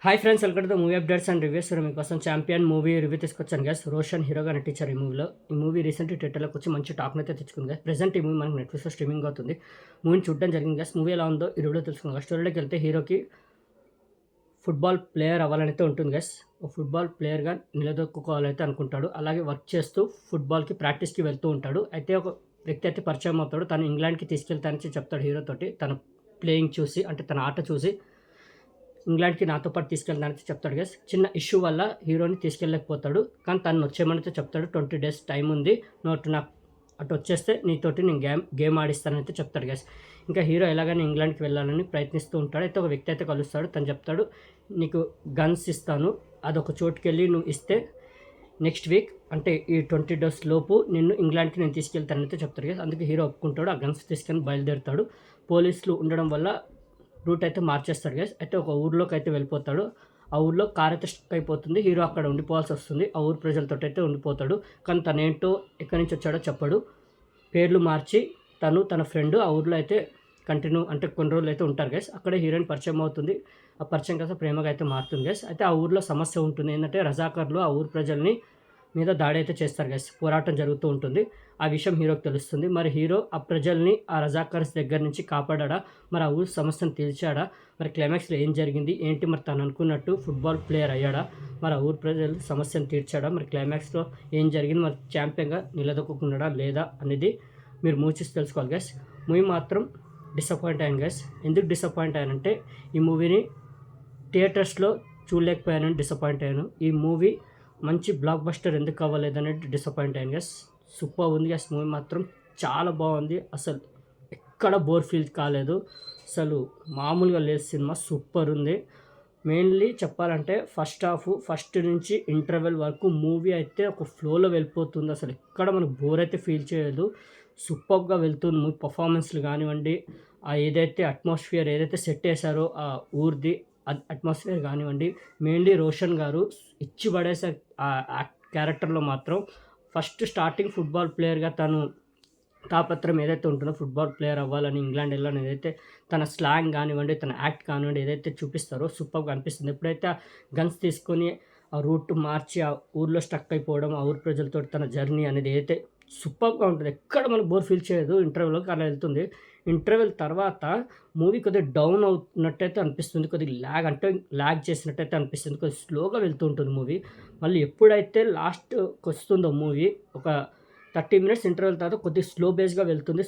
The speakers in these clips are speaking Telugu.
Hi friends, welcome to the movie updates and reviews. మీకోసం ఛాంపియన్ మూవీ రివ్యూ తీసుకొచ్చాను గ్యాస్. రోషన్ హీరోగా నటించారు ఈ మూవీలో. ఈ మూవీ రీసెంట్ థియేటర్లోకి వచ్చి మంచి టాక్ని అయితే తెచ్చుకుంది గ్యాస్. ప్రెజెంట్ ఈ మూవీ మనకు నెట్ఫ్లిక్స్లో స్ట్రీమింగ్ అవుతుంది. మూవీని చూడడం జరిగింది గ్యాస్. మూవీ ఎలా ఉందో ఈ రివ్యూలో తెలుసుకుందాం. స్టోరీలోకి వెళ్తే హీరోకి ఫుట్బాల్ ప్లేయర్ అవ్వాలని అయితే ఉంటుంది గ్యాస్. ఒక ఫుట్బాల్ ప్లేయర్గా నిలదొక్కుకోవాలైతే అనుకుంటాడు. అలాగే వర్క్ చేస్తూ ఫుట్బాల్కి ప్రాక్టీస్కి వెళ్తూ ఉంటాడు. అయితే ఒక వ్యక్తి అయితే పరిచయం అవుతాడు. తను ఇంగ్లాండ్కి తీసుకెళ్తానని చెప్తాడు హీరోతోటి. తన ప్లేయింగ్ చూసి, అంటే తన ఆట చూసి ఇంగ్లాండ్కి నాతో పాటు తీసుకెళ్ళడానికి చెప్తాడు గైస్. చిన్న ఇష్యూ వల్ల హీరోని తీసుకెళ్ళలేకపోతాడు. కానీ తను వచ్చేయమని చెప్తాడు. 20 days టైం ఉంది, నాకు అటు వచ్చేస్తే నీతోటి నేను గేమ్ ఆడిస్తానని అయితే చెప్తాడు గైస్. ఇంకా హీరో ఎలాగైనా ఇంగ్లాండ్కి వెళ్ళాలని ప్రయత్నిస్తూ ఉంటాడు. అయితే ఒక వ్యక్తి అయితే కలుస్తాడు. తను చెప్తాడు, నీకు గన్స్ ఇస్తాను, అదొక చోటుకి వెళ్ళి నువ్వు ఇస్తే నెక్స్ట్ వీక్, అంటే ఈ 20 days లోపు నిన్ను ఇంగ్లాండ్కి నేను తీసుకెళ్తానైతే చెప్తాడు గైస్. అందుకే హీరో ఒప్పుకుంటాడు. ఆ గన్స్ తీసుకొని బయలుదేరుతాడు. పోలీసులు ఉండడం వల్ల రూట్ అయితే మార్చేస్తాడు గైస్. అయితే ఒక ఊర్లోకి అయితే వెళ్ళిపోతాడు. ఆ ఊర్లో కార్ అయితే స్టక్ అయిపోతుంది. హీరో అక్కడ ఉండిపోవాల్సి వస్తుంది. ఆ ఊరు ప్రజలతో అయితే ఉండిపోతాడు. కానీ తనేంటో ఎక్కడి నుంచి వచ్చాడో చెప్పడు. పేర్లు మార్చి తన ఫ్రెండ్ ఆ ఊర్లో అయితే అంటే కొన్ని రోజులు అయితే ఉంటారు గైస్. అక్కడే హీరోయిన్ పరిచయం అవుతుంది. ఆ పరిచయం కాస్త ప్రేమగా అయితే మారుతుంది గైస్. అయితే ఆ ఊర్లో సమస్య ఉంటుంది. ఏంటంటే రజాకర్లు ఆ ఊరు ప్రజల్ని మీద దాడి అయితే చేస్తారు గైస్. పోరాటం జరుగుతూ ఉంటుంది. ఆ విషయం హీరోకి తెలుస్తుంది. మరి హీరో ఆ ప్రజల్ని ఆ రజాకర్స్ దగ్గర నుంచి కాపాడా, మరి ఆ ఊరి సమస్యను తీర్చాడా, మరి క్లైమాక్స్లో ఏం జరిగింది ఏంటి, మరి తను అనుకున్నట్టు ఫుట్బాల్ ప్లేయర్ అయ్యాడా, మరి ఆ ఊరి ప్రజల సమస్యను తీర్చాడా, మరి క్లైమాక్స్లో ఏం జరిగింది, మరి ఛాంపియన్గా నిలదొక్కున్నాడా లేదా అనేది మీరు మూవీ చూసి తెలుసుకోవాలి గైస్. మూవీ మాత్రం డిసప్పాయింట్ అయ్యాను గైస్. ఎందుకు డిసప్పాయింట్ అయ్యానంటే ఈ మూవీని థియేటర్స్లో చూడలేకపోయాను, డిసప్పాయింట్ అయ్యాను. ఈ మూవీ మంచి బ్లాక్ బస్టర్ ఎందుకు అవ్వలేదనేది డిసప్పాయింట్ అయ్యాను గైస్. సూపర్ ఉంది గైస్. మూవీ మాత్రం చాలా బాగుంది. అసలు ఎక్కడ బోర్ ఫీల్ కాలేదు. అసలు మామూలుగా లేదు. సినిమా సూపర్ ఉంది. మెయిన్లీ చెప్పాలంటే ఫస్ట్ నుంచి ఇంటర్వెల్ వరకు మూవీ అయితే ఒక ఫ్లోలో వెళ్ళిపోతుంది. అసలు ఎక్కడ మనకు బోర్ అయితే ఫీల్ చేయలేదు. సూపర్గా వెళ్తుంది మూవీ. పర్ఫార్మెన్స్లు కానివ్వండి, ఆ ఏదైతే అట్మాస్ఫియర్ ఏదైతే సెట్ చేశారో ఆ ఊరిది అట్మాస్ఫియర్ కానివ్వండి, మెయిన్లీ రోషన్ గారు ఇచ్చి పడేసే ఆ క్యారెక్టర్లో మాత్రం స్టార్టింగ్ ఫుట్బాల్ ప్లేయర్గా తను తాపత్రం ఏదైతే ఉంటుందో ఫుట్బాల్ ప్లేయర్ అవ్వాలని, ఇంగ్లాండ్ వెళ్ళాలని ఏదైతే తన స్లాంగ్ కానివ్వండి, తన యాక్ట్ కానివ్వండి ఏదైతే చూపిస్తారో సూపర్గా అనిపిస్తుంది. ఎప్పుడైతే గన్స్ తీసుకొని ఆ రూట్ మార్చి ఆ ఊర్లో స్టక్ అయిపోవడం, ఆ ఊరు ప్రజలతో తన జర్నీ అనేది ఏదైతే సూపర్గా ఉంటుంది. ఎక్కడ మనకు బోర్ ఫీల్ చేయదు. ఇంటర్వ్యూలోకి అలా వెళ్తుంది. ఇంటర్వెల్ తర్వాత మూవీ కొద్దిగా డౌన్ అవుతున్నట్టయితే అనిపిస్తుంది. కొద్దిగా ల్యాగ్ చేసినట్టయితే అనిపిస్తుంది. కొద్దిగా స్లోగా వెళ్తూ ఉంటుంది మూవీ. మళ్ళీ ఎప్పుడైతే లాస్ట్కి వస్తుందో మూవీ ఒక 30 minutes ఇంటర్వెల్ తర్వాత కొద్దిగా స్లోగా వెళ్తుంది.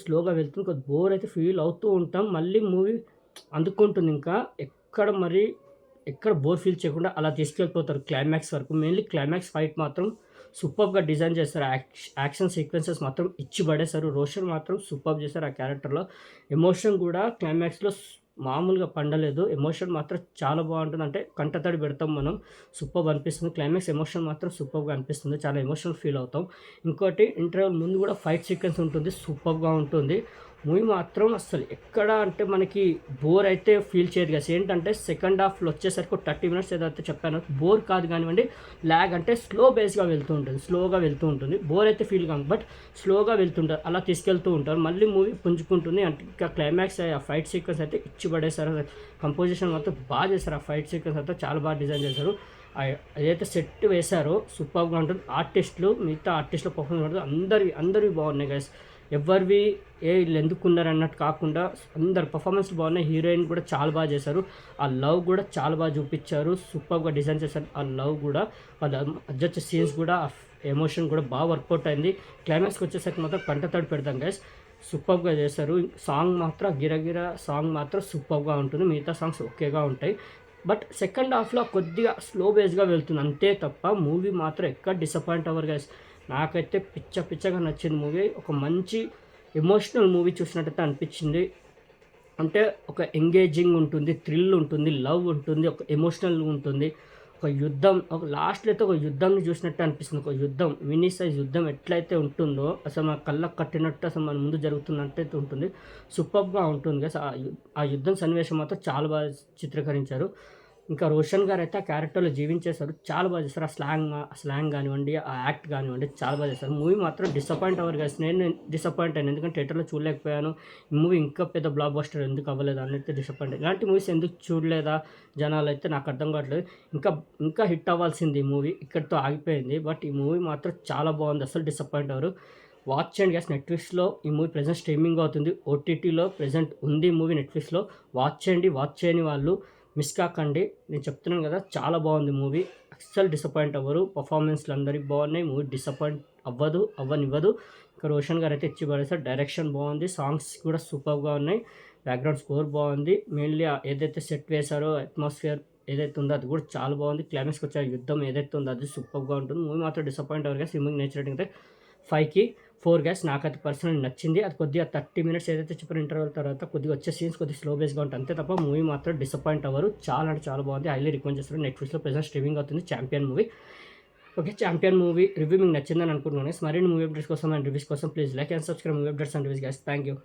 కొద్దిగా బోర్ అయితే ఫీల్ అవుతూ ఉంటాం. మళ్ళీ మూవీ అందుకుంటుంది. ఇంకా ఎక్కడ బోర్ ఫీల్ చేయకుండా అలా తీసుకెళ్ళిపోతారు క్లైమాక్స్ వరకు. మెయిన్లీ క్లైమాక్స్ ఫైట్ మాత్రం సూపర్గా డిజైన్ చేస్తారు. యాక్షన్ సీక్వెన్సెస్ మాత్రం ఇచ్చి పడేశారు. రోషన్ మాత్రం సూపర్ చేశారు ఆ క్యారెక్టర్లో. ఎమోషన్ కూడా క్లైమాక్స్లో మామూలుగా పండలేదు. ఎమోషన్ మాత్రం చాలా బాగుంటుంది. అంటే కంటతడి పెడతాం మనం. సూపర్ అనిపిస్తుంది. క్లైమాక్స్ ఎమోషన్ మాత్రం సూపర్గా అనిపిస్తుంది. చాలా ఎమోషనల్ ఫీల్ అవుతాం. ఇంకోటి ఇంటర్వెల్ ముందు కూడా ఫైట్ సీక్వెన్స్ ఉంటుంది. సూపర్గా ఉంటుంది. మూవీ మాత్రం అసలు ఎక్కడ అంటే మనకి బోర్ అయితే ఫీల్ చేయదు కదా. ఏంటంటే సెకండ్ హాఫ్లో వచ్చేసరికి 30 minutes ఏదైతే చెప్పానో బోర్ కాదు కానివ్వండి, ల్యాగ్ అంటే స్లోగా వెళ్తూ ఉంటుంది. బోర్ అయితే ఫీల్ కాదు, బట్ స్లోగా వెళ్తుంటారు. అలా తీసుకెళ్తూ ఉంటారు. మళ్ళీ మూవీ పుంజుకుంటుంది. అంటే ఇంకా క్లైమాక్స్ ఆ ఫైట్ సీక్వెన్స్ అయితే ఇచ్చి పడేశారు. కంపోజిషన్ మాత్రం బాగా చేశారు. ఆ ఫైట్ సీక్వెన్స్ అయితే చాలా బాగా డిజైన్ చేశారు. ఏదైతే సెట్ వేశారో సూపర్గా ఉంటుంది. మిగతా ఆర్టిస్టులు పర్ఫార్మెన్స్ ఉంటుంది. అందరివి బాగున్నాయి గైస్. ఎవరివి వీళ్ళు ఎందుకున్నారు అన్నట్టు కాకుండా అందరు పర్ఫార్మెన్స్లు బాగున్నాయి. హీరోయిన్ కూడా చాలా బాగా చేశారు. ఆ లవ్ కూడా చాలా బాగా చూపించారు. సూపర్గా డిజైన్ చేశారు. ఆ లవ్ కూడా, వాళ్ళ మధ్య సీన్స్ కూడా, ఆ ఎమోషన్ కూడా బాగా వర్కౌట్ అయింది. క్లైమాక్స్కి వచ్చేసరికి మాత్రం కంటతడి పెడతాం గైస్. సూపర్గా చేశారు. సాంగ్ మాత్రం గిరగిర సాంగ్ మాత్రం సూపర్గా ఉంటుంది. మిగతా సాంగ్స్ ఓకేగా ఉంటాయి. బట్ సెకండ్ హాఫ్లో కొద్దిగా స్లో బేస్గా వెళ్తుంది అంతే తప్ప మూవీ మాత్రం ఎక్కడ డిసప్పాయింట్ అవ్వరు గైస్. నాకైతే పిచ్చగా నచ్చింది మూవీ. ఒక మంచి ఎమోషనల్ మూవీ చూసినట్టయితే అనిపించింది. అంటే ఒక ఎంగేజింగ్ ఉంటుంది, థ్రిల్ ఉంటుంది, లవ్ ఉంటుంది, ఒక ఎమోషనల్ ఉంటుంది. ఒక లాస్ట్లో అయితే ఒక యుద్ధంని చూసినట్టే అనిపిస్తుంది. ఒక యుద్ధం, మినీ సైజ్ యుద్ధం ఎట్లయితే ఉంటుందో అసలు మన కళ్ళకు కట్టినట్టు అసలు మన ముందు జరుగుతున్నట్టయితే ఉంటుంది. సూపర్గా ఉంటుంది కదా. ఆ యుద్ధం సన్నివేశం మాత్రం చాలా బాగా చిత్రీకరించారు. ఇంకా రోషన్ గారు అయితే ఆ క్యారెక్టర్లో జీవించేశారు. చాలా బాగా చేశారు. ఆ స్లాంగ్ కానివ్వండి, ఆ యాక్ట్ కానివ్వండి చాలా బాగా చేశారు. మూవీ మాత్రం డిసప్పాయింట్ అవ్వరు గైస్. నేను డిసప్పాయింట్ అయ్యాను. ఎందుకంటే థియేటర్‌లో చూడలేకపోయాను. ఈ మూవీ ఇంకా పెద్ద బ్లాక్ బస్టర్ ఎందుకు అవ్వలేదు అన్నట్టు డిసప్పాయింట్. ఇలాంటి మూవీస్ ఎందుకు చూడలేదా జనాలైతే నాకు అర్థం కావట్లేదు. ఇంకా ఇంకా హిట్ అవ్వాల్సింది ఈ మూవీ. ఇక్కడితో ఆగిపోయింది. బట్ ఈ మూవీ మాత్రం చాలా బాగుంది. అసలు డిసప్పాయింట్ అవ్వరు. వాచ్ చేయండి గైస్. నెట్‌ఫ్లిక్స్‌లో ఈ మూవీ ప్రెజెంట్ స్ట్రీమింగ్ అవుతుంది. ఓటీటీలో ప్రెజెంట్ ఉంది ఈ మూవీ నెట్‌ఫ్లిక్స్‌లో. వాచ్ చేయండి. వాచ్ చేయని వాళ్ళు మిస్ కాకండి. నేను చెప్తున్నాను కదా, చాలా బాగుంది మూవీ. అస్సలు డిసప్పాయింట్ అవ్వరు. పర్ఫార్మెన్స్‌లు అందరికి బాగున్నాయి. మూవీ డిసప్పాయింట్ అవ్వనివ్వదు. ఇంకా రోషన్ గారు అయితే ఇచ్చి పడేశారు. డైరెక్షన్ బాగుంది. సాంగ్స్ కూడా సూపర్‌గా ఉన్నాయి. బ్యాక్‌గ్రౌండ్ స్కోర్ బాగుంది. మెయిన్‌లీ ఏదైతే సెట్ వేశారో అట్మాస్ఫియర్ ఏదైతే ఉందో అది కూడా చాలా బాగుంది. క్లైమాక్స్‌కి వచ్చే యుద్ధం ఏదైతే ఉందో అది సూపర్‌గా ఉంటుంది. మూవీ మాత్రం డిసప్పాయింట్ అవ్వరు గైస్. ఈ మూవీ నేచర్ రేటింగ్ అయితే 5కి 4 గైస్. నాకైతే పర్సనల్ నచ్చింది. అది కొద్దిగా 30 మినిట్స్ ఏదైతే చెప్పిన ఇంటర్వల్ తర్వాత కొద్దిగా వచ్చే సీన్స్ కొద్దిగా స్లో బేస్‌గా ఉంటాయి. అంతే తప్ప మూవీ మాత్రం డిసప్పాయింట్ అవ్వరు. చాలా అంటే చాలా బాగుంది. హైలీ రికమెండ్ చేస్తాను. నెట్‌ఫ్లిక్స్‌లో ప్రెజెంట్ స్ట్రీమింగ్ అవుతుంది champion movie. Okay, champion movie review మీకు నచ్చిందని అనుకుంటున్నాను గైస్. మరిన్ని మూవీ అప్డేట్స్ కోసం అండ్ రివ్యూస్ కోసం please like and subscribe movie updates and reviews guys. Thank you.